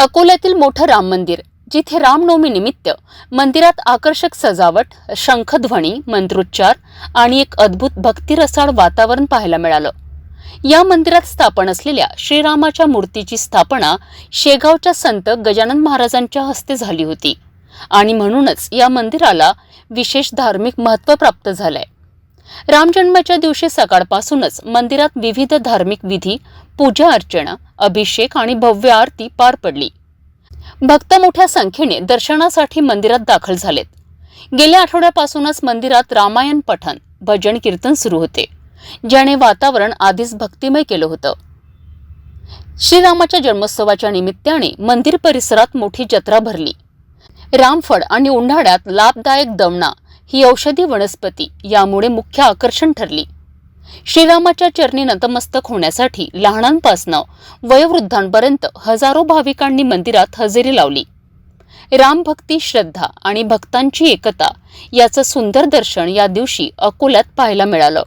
अकोल्यातील मोठं राम मंदिर, जिथे रामनवमी निमित्त मंदिरात आकर्षक सजावट, शंखध्वनी, मंत्रोच्चार आणि एक अद्भुत भक्तिरसाळ वातावरण पाहायला मिळालं। या मंदिरात स्थापन असलेल्या श्रीरामाच्या मूर्तीची स्थापना शेगावच्या संत गजानन महाराजांच्या हस्ते झाली होती आणि म्हणूनच या मंदिराला विशेष धार्मिक महत्त्व प्राप्त झालंय। रामजन्माच्या दिवशी सकाळपासूनच मंदिरात विविध धार्मिक विधी, पूजा अर्चना, अभिषेक आणि भव्य आरती पार पडली। भक्त मोठ्या संख्येने दर्शनासाठी मंदिरात दाखल झालेत। गेल्या आठवड्यापासूनच मंदिरात रामायण पठण, भजन कीर्तन सुरू होते, ज्याने वातावरण आधीच भक्तिमय केलं होतं। श्रीरामाच्या जन्मोत्सवाच्या निमित्ताने मंदिर परिसरात मोठी जत्रा भरली। रामफळ आणि उन्हाळ्यात लाभदायक दमणा ही औषधी वनस्पती यामुळे मुख्य आकर्षण ठरली। श्रीरामाच्या चरणी नतमस्तक होण्यासाठी लहानांपासून वयोवृद्धांपर्यंत हजारो भाविकांनी मंदिरात हजेरी लावली। रामभक्ती, श्रद्धा आणि भक्तांची एकता याचं सुंदर दर्शन या दिवशी अकोल्यात पाहायला मिळालं।